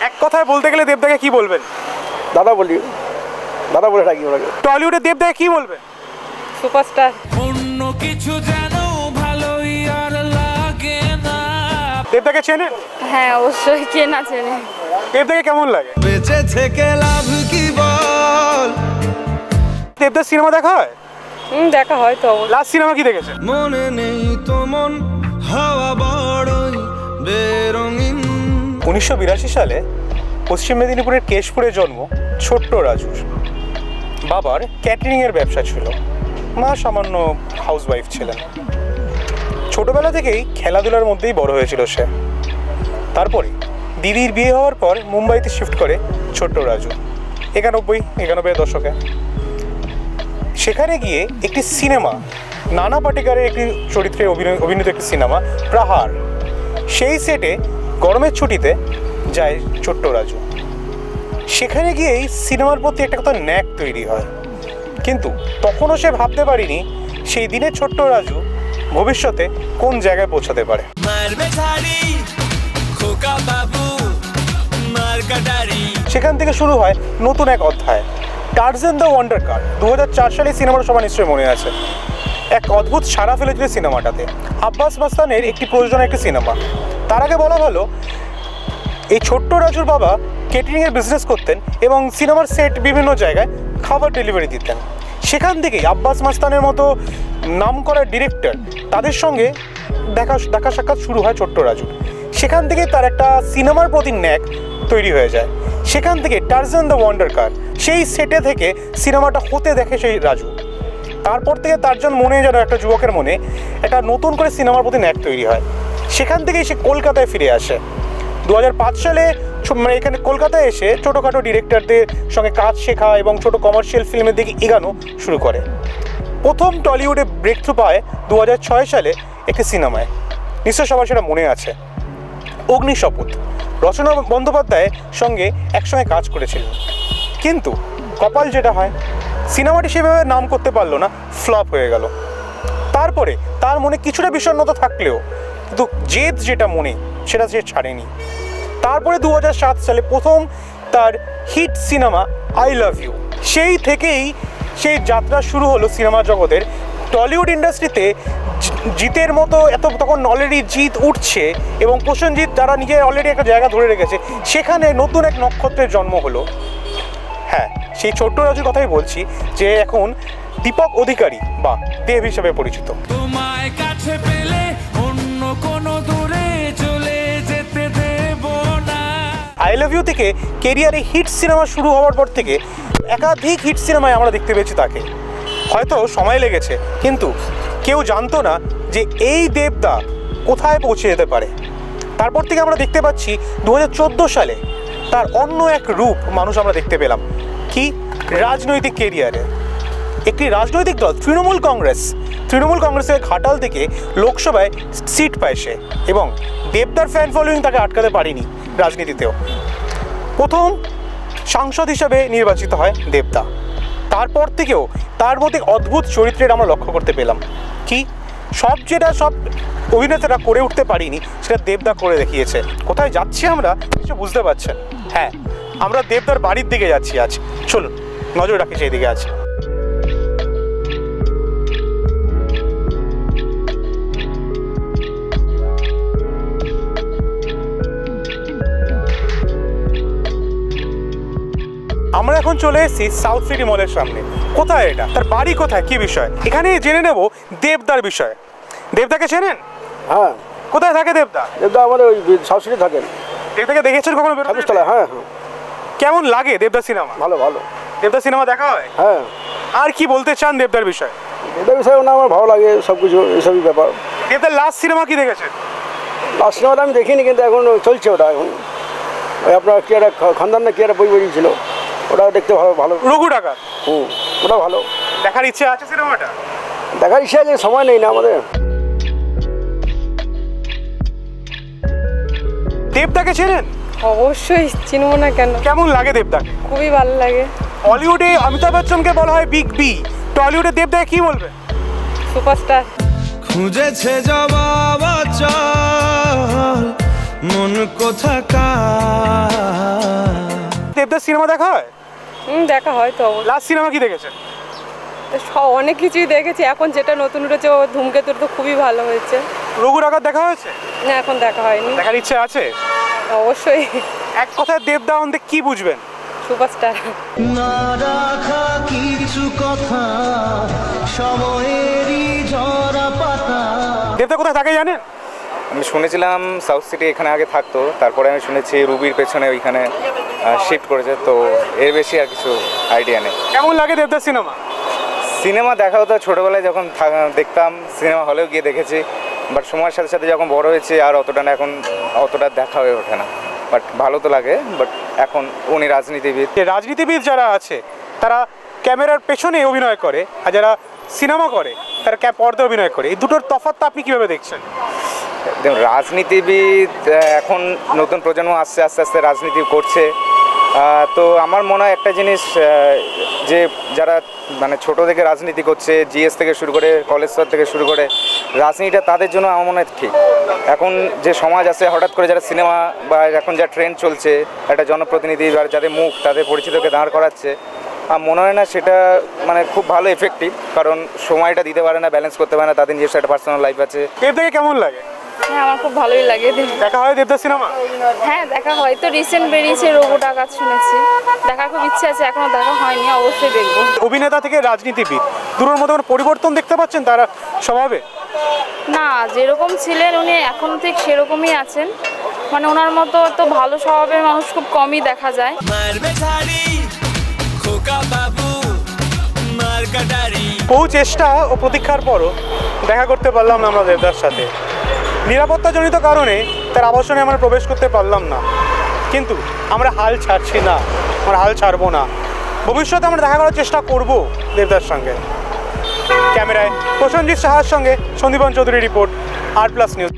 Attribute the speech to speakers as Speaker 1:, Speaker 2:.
Speaker 1: এক কথায় বলতে গেলে দেবদাকে কি বলবেন?
Speaker 2: দাদা বলি, দাদা বলে ডাকি ওনাকে।
Speaker 1: টলিউডে দেবদাকে কি বলবেন?
Speaker 3: সুপারস্টার।
Speaker 4: অন্য কিছু জানো ভালোই আর লাগে না।
Speaker 1: দেবদাকে চেনেন?
Speaker 3: হ্যাঁ অবশ্যই, কে না চেনে।
Speaker 1: দেবদাকে কেমন লাগে?
Speaker 4: বেঁচে থেকে লাভ কি বল।
Speaker 1: দেবদার সিনেমা দেখা হয়?
Speaker 3: দেখা হয় তো।
Speaker 1: লাস্ট সিনেমা কি দেখেছেন?
Speaker 4: মনে নেই তো মন হাওয়া বড়ই বেরঙিন।
Speaker 1: 1982 সালে পশ্চিম মেদিনীপুরের কেশপুরে জন্ম ছোট্ট রাজুর। বাবার ক্যাটারিংয়ের ব্যবসা ছিল, মা সামান্য হাউসওয়াইফ ছিলেন। ছোটবেলা থেকেই খেলাধুলার মধ্যেই বড় হয়েছিল সে। তারপরে দিদির বিয়ে হওয়ার পর মুম্বাইতে শিফট করে ছোট্ট রাজু 91 দশকে। সেখানে গিয়ে একটি সিনেমা, নানা পাটেকরের একটি চরিত্রে অভিনীত একটি সিনেমা প্রহার, সেই সেটে গরমের ছুটিতে যায় ছোট্ট রাজু। সেখানে গিয়েই সিনেমার প্রতি একটা কথা ন্যাক তৈরি হয়। কিন্তু তখনও সে ভাবতে পারিনি সেই দিনের ছোট্ট রাজু ভবিষ্যতে কোন জায়গায় পৌঁছাতে পারে। সেখান থেকে শুরু হয় নতুন এক অধ্যায়, টারজান দ্য ওয়ান্ডার কার। 2004 সালে সিনেমাটা সবার নিশ্চয়ই মনে আছে। এক অদ্ভুত সাড়া ফেলেছিল সিনেমাটাতে। আব্বাস মাস্তানের একটি প্রযোজনা একটি সিনেমা। তার আগে বলা ভালো, এই ছোট্ট রাজুর বাবা কেটারিংয়ের বিজনেস করতেন এবং সিনেমার সেট বিভিন্ন জায়গায় খাবার ডেলিভারি দিতেন। সেখান থেকেই আব্বাস মাস্তানের মতো নামকরা ডিরেক্টর তাদের সঙ্গে দেখা সাক্ষাৎ শুরু হয় ছোট্ট রাজুর। সেখান থেকে তার একটা সিনেমার প্রতি ন্যাক তৈরি হয়ে যায়। সেখান থেকে টারজান দ্য ওয়ান্ডার কার, সেই সেটে থেকে সিনেমাটা হতে দেখে সেই রাজু। তারপর থেকে টারজান মনে যেন একটা যুবকের মনে একটা নতুন করে সিনেমার প্রতি ন্যাক তৈরি হয়। সেখান থেকেই সে কলকাতায় ফিরে আসে। 2005 সালে এখানে কলকাতায় এসে ছোটোখাটো ডিরেক্টরদের সঙ্গে কাজ শেখা এবং ছোটো কমার্শিয়াল ফিল্মের দিকে এগানো শুরু করে। প্রথম টলিউডে ব্রেক থ্রু পায় 2006 সালে একটি সিনেমায়, নিশ্চয় সবার সেটা মনে আছে, অগ্নিশপথ। রচনা বন্দ্যোপাধ্যায়ের সঙ্গে একসঙ্গে কাজ করেছিলেন। কিন্তু কপাল যেটা হয়, সিনেমাটি সেভাবে নাম করতে পারলো না, ফ্লপ হয়ে গেল। তারপরে তার মনে কিছুটা বিষণ্ণতা থাকলেও কিন্তু জেদ যেটা মনে সেটা সে ছাড়েনি। তারপরে 2007 সালে প্রথম তার hit cinema I love you. সেই থেকেই সেই যাত্রা শুরু হলো সিনেমা জগতের। টলিউড ইন্ডাস্ট্রিতে জিতের মতো তখন অলরেডি জিত উঠছে এবং প্রসেনজিৎ যারা নিজে অলরেডি একটা জায়গা ধরে রেখেছে, সেখানে নতুন এক নক্ষত্রের জন্ম হলো। হ্যাঁ, সেই ছোট্ট রাজুর কথাই বলছি, যে এখন দীপক অধিকারী বা দেব হিসেবে পরিচিত।
Speaker 4: তোমায় কাছে পেলে অন্য কোনো দূরে চলে যেতে দেব না।
Speaker 1: আই লাভ ইউ থেকে কেরিয়ারে হিট সিনেমা শুরু হওয়ার পর থেকে একাধিক হিট সিনেমায় আমরা দেখতে পেয়েছি তাকে। হয়তো সময় লেগেছে, কিন্তু কেউ জানতো না যে এই দেবদা কোথায় পৌঁছে যেতে পারে। তারপর থেকে আমরা দেখতে পাচ্ছি 2014 সালে তার অন্য এক রূপ মানুষ আমরা দেখতে পেলাম। কি রাজনৈতিক কেরিয়ারে একটি রাজনৈতিক দল তৃণমূল কংগ্রেসের ঘাটাল থেকে লোকসভায় সিট পায় সে, এবং দেবদার ফ্যান ফলোয়িং তাকে আটকাতে পারেনি রাজনীতিতেও। প্রথম সাংসদ হিসাবে নির্বাচিত হয় দেবদা। তারপর থেকেও তার মধ্যে অদ্ভুত চরিত্রের আমরা লক্ষ্য করতে পেলাম। কি সব অভিনেতারা করে উঠতে পারিনি, সেটা দেবদা করে দেখিয়েছে। কোথায় যাচ্ছি আমরা কিছু বুঝতে পারছেন? হ্যাঁ, আমরা দেবদার বাড়ির দিকে যাচ্ছি আজ। চলুন নজর রাখি সেই দিকে আজ। আমরা এখন চলে এসেছি সাউথ সিটি মলের সামনে। কোথায় এটা, তার বাড়ি কোথায়, কি বিষয়, এখানে জেনে নেব দেবদার বিষয়। দেবদাকে চেনেন?
Speaker 2: হ্যাঁ।
Speaker 1: কোথায় থাকে দেবদা?
Speaker 2: দেবদা আমাদের ওই সাউথ সিটি থাকেন।
Speaker 1: দেবদাকে দেখেছেন কখনো?
Speaker 2: হ্যাঁ।
Speaker 1: কেমন লাগে দেবদা সিনেমা?
Speaker 2: ভালো।
Speaker 1: দেবদা সিনেমা দেখা হয়?
Speaker 2: হ্যাঁ।
Speaker 1: আর কি বলতে চান দেবদার বিষয়?
Speaker 2: দেবদার বিষয়ে না আমার ভালো লাগে সব কিছু, এসবই ব্যাপার।
Speaker 1: দেবদার লাস্ট সিনেমা কি দেখেছেন?
Speaker 2: লাস্ট সিনেমাটা আমি দেখিনি, কিন্তু এখন চলছে ওটা। এখন ওই আপনার কি একটা খানদান না কি একটা বই বেরিয়েছিল, ওটা দেখতে ভালো।
Speaker 1: রঘু ডাকাত?
Speaker 2: ওটা ভালো।
Speaker 1: দেখার ইচ্ছে আছে সিনেমাটা?
Speaker 2: দেখার ইচ্ছে আছে, সময় নেই না আমাদের।
Speaker 1: দেবদাকে চেনেন?
Speaker 3: অবশ্যই চিনব না কেন।
Speaker 1: কেমন লাগে দেবদাকে?
Speaker 3: খুবই ভালো লাগে।
Speaker 1: হলিউডে অমিতাভ বচ্চনকে বলা হয় বিগ বি, টলিউডে দেবদাকে কি বলবে?
Speaker 3: সুপারস্টার।
Speaker 4: খুঁজেছে জবাব চল মন কোথাকার
Speaker 1: দেবদাস সিনেমা দেখা হয়?
Speaker 3: দেখা হয় তো অবশ্যই।
Speaker 1: লাস্ট সিনেমা কি দেখেছেন?
Speaker 3: অনেক কিছুই দেখেছি, এখন যেটা নতুন উঠেছে ও ধূমকেতুর তো খুবই ভালো হয়েছে।
Speaker 1: রঘু ডাকাত দেখা হয়েছে?
Speaker 3: না, এখন দেখা হয়নি।
Speaker 1: দেখার ইচ্ছে আছে?
Speaker 3: অবশ্যই।
Speaker 1: এক কথায় দেবদাহনকে কি বুঝবেন?
Speaker 3: সুপারস্টার।
Speaker 5: না রাখা কিছু কথা সময়েরই ঝরা পাতা।
Speaker 1: দেবদা কোথায় থাকে জানেন?
Speaker 6: আমি শুনেছিলাম সাউথ সিটি এখানে আগে থাকতো, তারপরে আমি শুনেছি রুবির পেছনে ওইখানে শিফট করেছে, তো এর বেশি আর কিছু আইডিয়া নেই।
Speaker 1: কেমন লাগে দেবদাস সিনেমা?
Speaker 6: সিনেমা দেখা হতো ছোটোবেলায়, যখন দেখতাম সিনেমা হলেও গিয়ে দেখেছি, বাট সময়ের সাথে সাথে যখন বড় হয়েছে আর অতটা না, এখন অতটা দেখা হয়ে ওঠে না, বাট ভালো তো লাগে। বাট এখন উনি রাজনীতিবিদ।
Speaker 1: যে রাজনীতিবিদ যারা আছে তারা ক্যামেরার পেছনে অভিনয় করে, আর যারা সিনেমা করে তারা পর্দায় অভিনয় করে, এই দুটোর তফাৎটা আপনি কীভাবে দেখছেন?
Speaker 6: দেখুন, রাজনীতিবিদ এখন নতুন প্রজন্ম আস্তে আস্তে রাজনীতি করছে, তো আমার মনে হয় একটা জিনিস, যে যারা মানে ছোটো থেকে রাজনীতি করছে, জিএস থেকে শুরু করে কলেজ স্তর থেকে শুরু করে, রাজনীতিটা তাদের জন্য আমার মনে হয় ঠিক। এখন যে সমাজ আছে, হঠাৎ করে যারা সিনেমা বা এখন যা ট্রেন্ড চলছে, একটা জনপ্রতিনিধি বা যাদের মুখ তাদের পরিচিতকে দাঁড় করাচ্ছে, আমার মনে হয় না সেটা মানে খুব ভালো এফেক্টিভ, কারণ সময়টা দিতে পারে না, ব্যালেন্স করতে পারে না, তাদের নিজস্ব একটা পার্সোনাল লাইফ আছে।
Speaker 1: দেবদাকে কেমন লাগে?
Speaker 3: হ্যাঁ, আমার খুব ভালোই লাগে।
Speaker 1: দেখা হয় দেবদাস সিনেমা?
Speaker 3: হ্যাঁ, দেখা হয় তো, রিসেন্ট বেরিয়েছে রঘু ডাকাত, শুনেছি। দেখার খুব ইচ্ছে আছে, এখনো দেখা হয়নি, অবশ্যই দেখবো।
Speaker 1: অভিনেতা থেকে রাজনীতিবিদ দুটোর মধ্যে পরিবর্তন দেখতে পাচ্ছেন তারা স্বভাবে?
Speaker 7: না, যেরকম ছিলেন উনি এখন ঠিক সেরকমই আছেন, মানে ওনার মতো তো ভালো স্বভাবের মানুষ খুব কমই দেখা যায়।
Speaker 1: বহু চেষ্টা ও প্রতীক্ষার পরও দেখা করতে পারলাম না আমরা দেবদার সাথে। নিরাপত্তাজনিত কারণে তার আবাসনে আমরা প্রবেশ করতে পারলাম না, কিন্তু আমরা হাল ছাড়ছি না, আমরা হাল ছাড়বো না। ভবিষ্যতে আমরা দেখা করার চেষ্টা করব দেবদার সঙ্গে। ক্যামেরায় প্রসেনজিৎ সাহার সঙ্গে Sandipan Chowdhury report, R+ news.